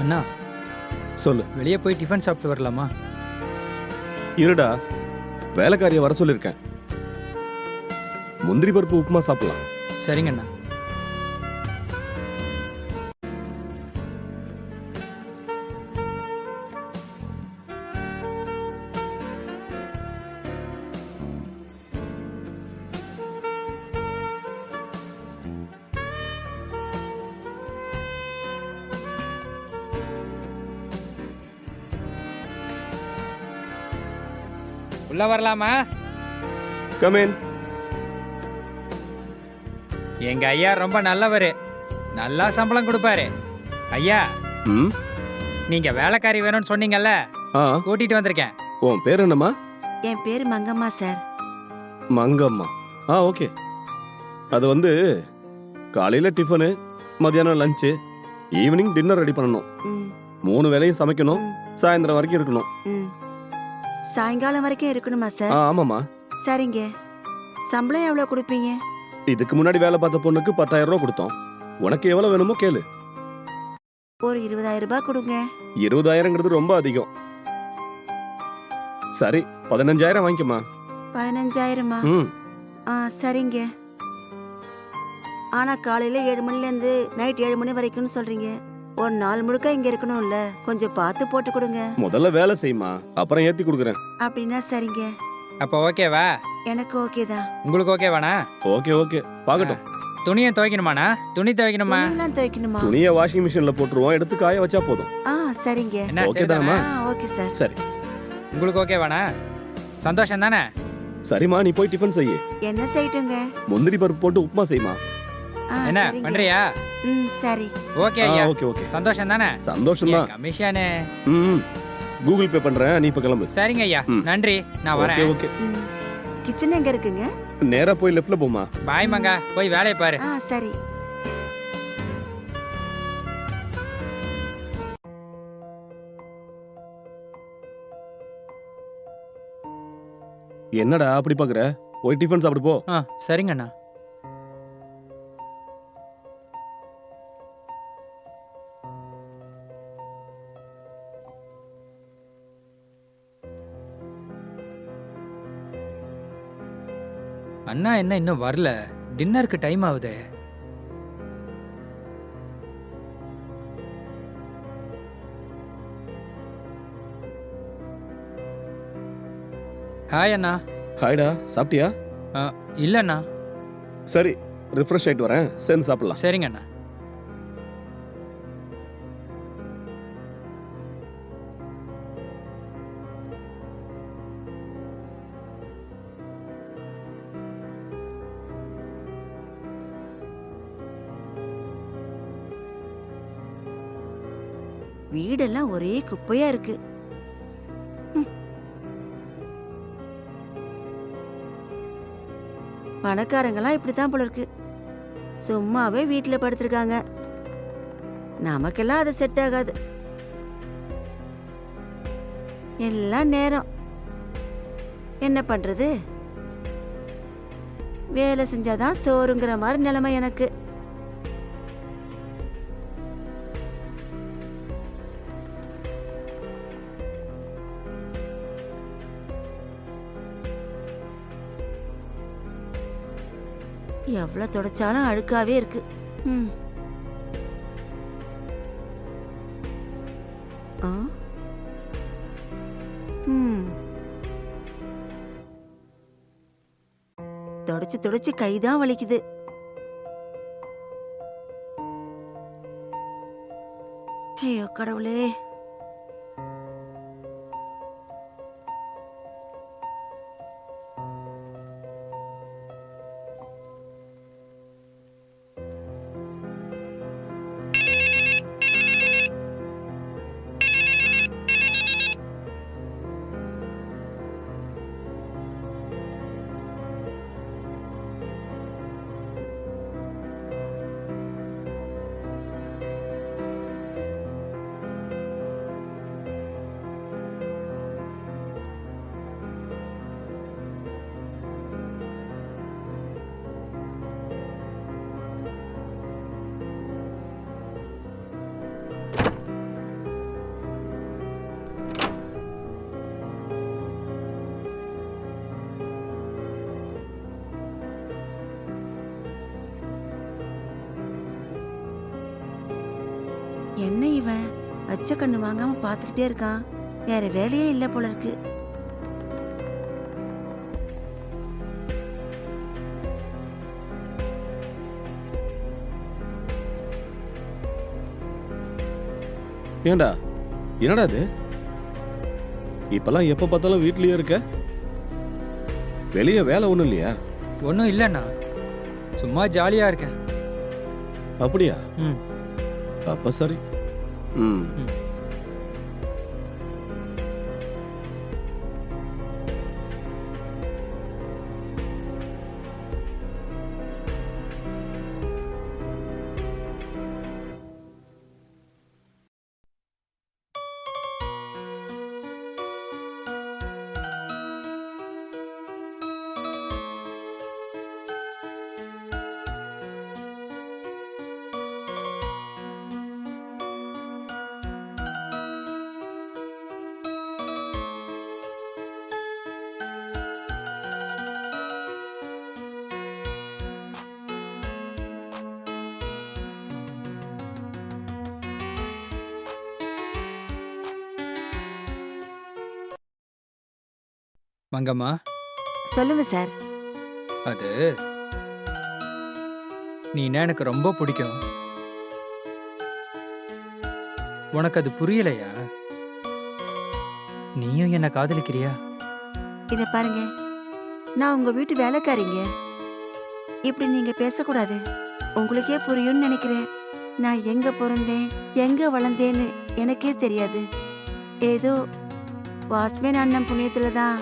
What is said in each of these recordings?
அண்ணா சொல்லு. வெளியே போய் டிஃபன் சாப்பிட்டு வரலாமா? இருடா, வேலைக்காரியை வர சொல்லியிருக்கேன். முந்திரி பருப்பு உப்புமா சாப்பிடலாம். சரிங்கண்ணா. உள்ள வரலாமா? Come in. எங்க ஐயா ரொம்ப நல்லவரு, நல்லா சம்பளம் கொடுப்பாரு. ஐயா, ம். நீங்க வேலைக்காரி வேணும்னு சொன்னீங்கல்ல, ஆ, கூட்டிட்டு வந்திருக்கேன். உன் பேர் என்னம்மா? என் பேரு மங்கம்மா சார். மங்கம்மா. ஆ, ஓகே. அது வந்து காலையில டிஃபனு, மதியானம் லஞ்சு, ஈவினிங் டின்னர் ரெடி பண்ணணும். ம், 3 வேளையும் சமைக்கணும். ம், சாயந்தரம் வரைக்கும் இருக்கணும். ம். சாயங்காலம் வரைக்கும் இருக்கணுமா சார்? ஆமாம்மா. சரிங்க. சம்பளம் எவ்வளவு கொடுப்பீங்க? இதுக்கு முன்னாடி வேலை பார்த்த பொண்ணுக்கு 10,000 ரூபா கொடுத்தோம். உனக்கு எவ்வளவு வேணுமோ கேளு. ஒரு 20,000 ரூபாய் கொடுங்க. 20,000ங்கிறது ரொம்ப அதிகம். சரி, 15,000 வாங்கிக்கமா. 15,000மா? ம். சரிங்க. ஆனா காலையில 7 மணில இருந்து நைட் 7 மணி வரைக்கும்னு சொல்றீங்க. ஒரு நாள் முழுக்க இங்க இருக்கணும்ல, கொஞ்சம் பார்த்து போட்டு கொடுங்க. முதல்ல வேலை செய்யுமா, அப்புறம் ஏத்தி கொடுக்குறேன். அப்படின்னா சரிங்க. அப்போ ஓகேவா? எனக்கு ஓகே தான். உங்களுக்கு ஓகேவாண்ணா? ஓகே ஓகே, பார்க்கட்டும். துணியை துவைக்கணுமாண்ணா? துணி துவைக்கணுமா? துணியெல்லாம் துவைக்கணுமா? துணியை வாஷிங் மிஷின்ல போட்டுருவோம், எடுத்து காய வச்சா போதும். சரிங்க. என்ன ஓகே சரிதானா? தானம்மா? Okay sir. சரி உங்களுக்கு ஓகேவாண்ணா? சந்தோஷம் தானே? சரிம்மா, நீ போய் டிஃபன் செய்யு. என்ன செய்யட்டுங்க? முந்திரி பருப்பு போட்டு உப்புமா செய்யுமா. என்ன சரிங்க. பண்றியா? சரி. ஓகே ஐயா. ஓகே ஓகே, சந்தோஷம் தானே? சந்தோஷம் தான். கமிஷனு. ம், கூகுள் பே பண்றேன், நீ இப்ப கிளம்பு. சரிங்க ஐயா, ம். நன்றி, நான் ஓகே வரேன். ஓகே. கிச்சன் எங்க இருக்குங்க? நேரா போய் லெஃப்ட்ல போமா. பாய் மங்கா, போய் வேலையை பாரு. சரி. என்னடா அப்படி பாக்குற? போய் டிஃபன் சாப்பிடு போ. சரிங்கண்ணா. அண்ணா என்ன இன்னும் வரல? டின்னருக்கு டைம் ஆகுதே. ஹாய் அண்ணா. ஹாய்டா, சாப்பிட்டியா? இல்லண்ணா. சரி, ரிஃப்ரெஷ் ஆயிட்டு வரேன், சேர்ந்து சாப்பிடலாம். சரிங்க அண்ணா. வீடெல்லாம் ஒரே குப்பையா இருக்கு. பணக்காரங்களாம் இப்படித்தான் போல இருக்கு. சும்மாவே வீட்டுல படுத்திருக்காங்க. நமக்கெல்லாம் அது செட் ஆகாது. எல்லாம் நேரம். என்ன பண்றது? வேலை செஞ்சாதான் சோறுங்கிற மாதிரி நிலைமை எனக்கு. எவ்வளவு தொடச்சாலும் அழுக்காவே இருக்கு. தொடச்சு தொடச்சு கைதான் வலிக்குது. ஐயோ கடவுளே. என்ன இவன் வச்ச கண்ணு வாங்காம பாத்துக்கிட்டே இருக்கான். வேற வேலையே இல்ல போல இருக்கு. ஏண்டா என்னடா இது? இப்பெல்லாம் எப்ப பார்த்தாலும் வீட்லயே இருக்க? வெளியே வேலை ஒண்ணும் இல்லையா? ஒன்றும் இல்லைண்ணா, சும்மா ஜாலியாக இருக்கேன். அப்படியா? ம். அப்ப சரி. ம். ம். மங்கம்மா, சொல்லுங்க சார். அது நீனா எனக்கு ரொம்ப பிடிக்கும். உனக்கு அது புரியலையா? நீயும் என்ன காதலிக்கிறியா? இத பாருங்க, நான் உங்க வீட்டு வேலைக்காரிங்க. இப்படி நீங்க பேசக்கூடாது. உங்களுக்கே புரியும்னு நினைக்கிறேன். நான் எங்க பிறந்தேன், எங்க வளர்ந்தேன்னு எனக்கே தெரியாது. ஏதோ வாஸ்மேன் அண்ணன் புண்ணியத்துல தான்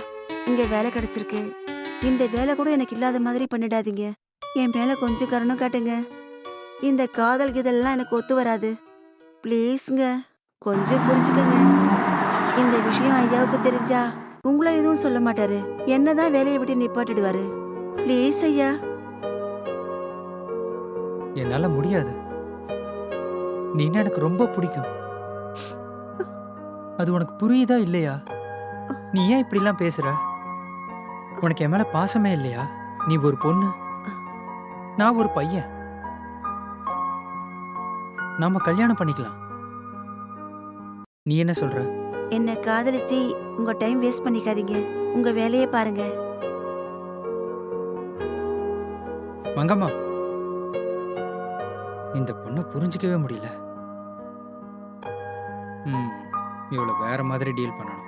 இங்க வேலை கிடைச்சிருக்கு. இந்த வேலை கூட எனக்கு இல்லாத மாதிரி பண்ணிடாதீங்க. என் மேல கொஞ்சம் கருணை காட்டுங்க. இந்த காதல் கீதல்லாம் எனக்கு ஒத்து வராது. ப்ளீஸ்ங்க, கொஞ்சம் புரிஞ்சுக்கங்க. இந்த விஷயம் ஐயாவுக்கு தெரிஞ்சா உங்களை எதுவும் சொல்ல மாட்டாரு. என்னதான் வேலையை விட்டு நிப்பாட்டிடுவாரு. ப்ளீஸ் ஐயா. என்னால முடியாது. நீனா எனக்கு ரொம்ப பிடிக்கும். அது உனக்கு புரியுதா இல்லையா? நீ ஏன் இப்படிலாம் பேசுற? உனக்கு என் மேல பாசமே இல்லையா? நீ ஒரு பொண்ணு, நான் ஒரு பையன். நாம கல்யாணம் பண்ணிக்கலாம். நீ என்ன சொல்ற? என்ன காதலிச்சு உங்க டைம் வேஸ்ட் பண்ணிக்காதீங்க. உங்க வேலையை பாருங்க. மங்கம்மா, இந்த பொண்ணை புரிஞ்சிக்கவே முடியல. இவளை வேற மாதிரி டீல் பண்ணணும்.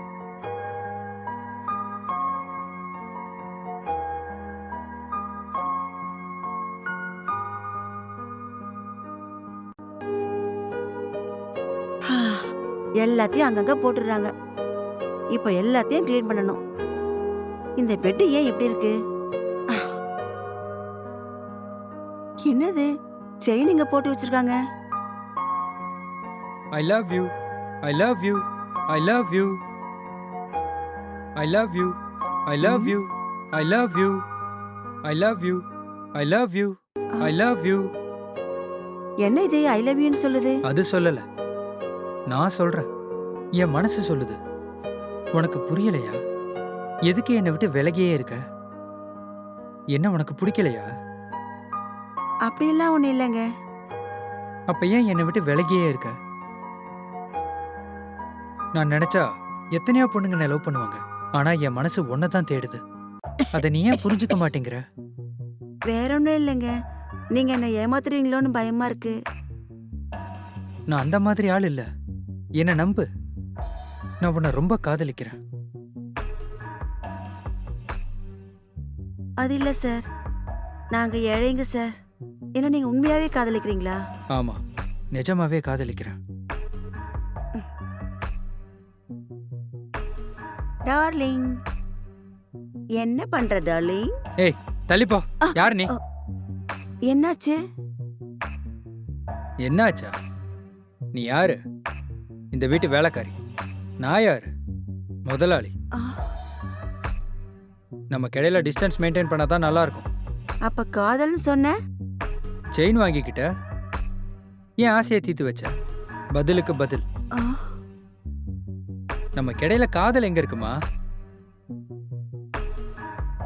எல்லாத்தையும் அங்கங்க போட்டுடுறாங்க. இப்போ எல்லாத்தையும் க்ளீன் பண்ணணும். இந்த பெட் ஏன் இப்படி இருக்கு? என்னது செயின் இங்க போட்டு வச்சிருக்காங்க? I love you. I love you. I love you. I love you. I love you. I love you. I love you. I love you. I love you. என்ன இது ஐ லவ் யூன்னு சொல்லுது? அது சொல்லல, நான் சொல்றேன். என் மனசு சொல்லுது. உனக்கு புரியலையா? எதுக்கு என்னை விட்டு விலகியே இருக்க? என்ன உனக்கு பிடிக்கலையா? அப்படியெல்லாம் ஒண்ணு இல்லைங்க. அப்ப ஏன் என்னை விட்டு விலகியே இருக்க? நான் நினைச்சா எத்தனையோ பொண்ணுங்க லவ் பண்ணுவாங்க. ஆனா என் மனசு ஒன்னதான் தேடுது. அதை நீ ஏன் புரிஞ்சுக்க மாட்டேங்கிற? வேற ஒண்ணும் இல்லைங்க. நீங்க என்ன ஏமாத்துறீங்களோன்னு பயமா இருக்கு. நான் அந்த மாதிரி ஆள் இல்ல. என்ன நம்பு. நான் உன்னை ரொம்ப காதலிக்கிறேன். அது இல்ல சார், நாங்க ஏழைங்க சார். என்ன நீங்க உண்மையாவே காதலிக்கிறீங்களா? ஆமா, நிஜமாவே காதலிக்கிறேன். டார்லிங், என்ன பண்ற டார்லிங்? ஏய், தள்ளிப்போ. யார் நீ? என்னாச்சு? என்னாச்சா? நீ யாரு? இந்த வீட்டு வேலைக்காரி. நான் யாரு? முதலாளி. ஆ, நம்ம கிடையில டிஸ்டன்ஸ் மெயின்டைன் பண்ணாதான் நல்லா இருக்கும். அப்ப காதல்னு சொன்ன? செயின் வாங்கிக்கிட்ட, ஏன் ஆசையை தீர்த்து வச்ச? பதிலுக்கு பதில். ஆ, நம்ம கிடையில காதல் எங்க இருக்குமா?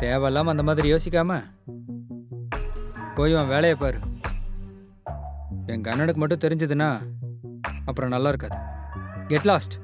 தேவையில்லாம அந்த மாதிரி யோசிக்காம போய் உன் வேலையை பாரு. என் கண்ணனுக்கு மட்டும் தெரிஞ்சதுன்னா அப்புறம் நல்லா இருக்காது. Get lost.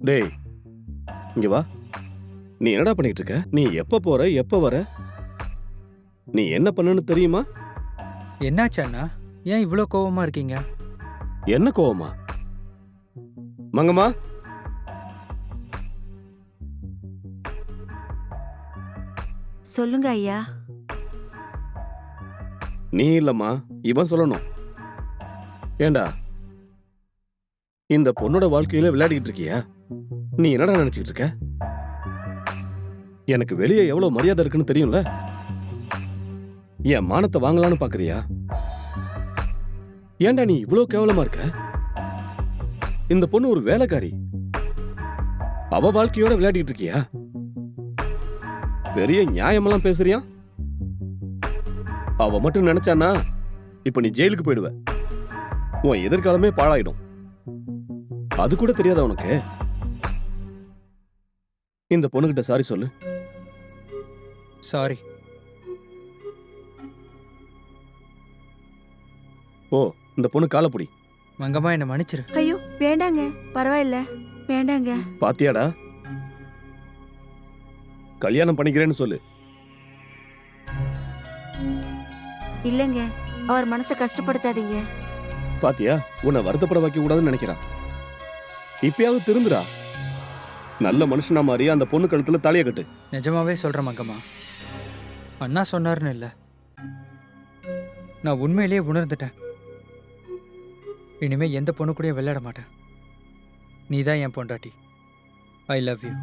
டேய் இங்க வா. நீ என்னடா பண்ணிட்டு இருக்க? நீ எப்ப போற, எப்ப வர? நீ என்ன பண்ணன்னு தெரியுமா? என்னாச்சு அண்ணா? ஏன் இவ்வளோ கோவமா இருக்கீங்க? என்ன கோவமா? மங்கம்மா, சொல்லுங்க ஐயா. நீ இல்லம்மா, இவன் சொல்லணும். ஏண்டா இந்த பொண்ணோட வாழ்க்கையில விளையாடிக்கிட்டு இருக்கியா? நீ என்னடா நினைச்சுக்கிட்டு இருக்க? எனக்கு வெளியே எவ்வளவு மரியாதை இருக்குன்னு தெரியும்ல? என் மானத்தை வாங்கலான்னு பாக்குறியா? ஏண்டா நீ இவ்வளவு கேவலமா இருக்க? இந்த பொண்ணு ஒரு வேலைக்காரி. அவ வாழ்க்கையோட விளையாடிட்டு இருக்கியா? பெரிய நியாயமெல்லாம் பேசுறியா? அவ மட்டும் நினைச்சானா இப்ப நீ ஜெயிலுக்கு போயிடுவ. உன் எதிர்காலமே பாழாயிடும். அது கூட தெரியாதா உனக்கு? இந்த பொண்ணுகிட்ட சாரி சொல்லு. சாரி. ஓ, இந்த பொண்ணு காலப்புடி. மங்கம்மா என்னை மன்னிச்சிரு. ஐயோ வேண்டாங்க, பரவாயில்ல, வேண்டாங்க. பாத்தியாடா? கல்யாணம் பண்ணிக்கிறேன்னு சொல்லு. இல்லைங்க, அவர் மனசை கஷ்டப்படுத்தாதீங்க. பாத்தியா, உன்னை வருத்தப்பட வைக்க கூடாதுன்னு நினைக்கிறான். இப்பயாவது திருந்துடா. நல்ல மனுஷனா மாறி அந்த பொண்ணு கழுத்துல தலைய கட்டு. நிஜமாவே சொல்கிறேன் மங்கம்மா. அண்ணா சொன்னார்னு இல்லை, நான் உண்மையிலேயே உணர்ந்துட்டேன். இனிமே எந்த பொண்ணு கூடயும் விளையாட மாட்டேன். நீ தான் என் பொண்டாட்டி. I love you.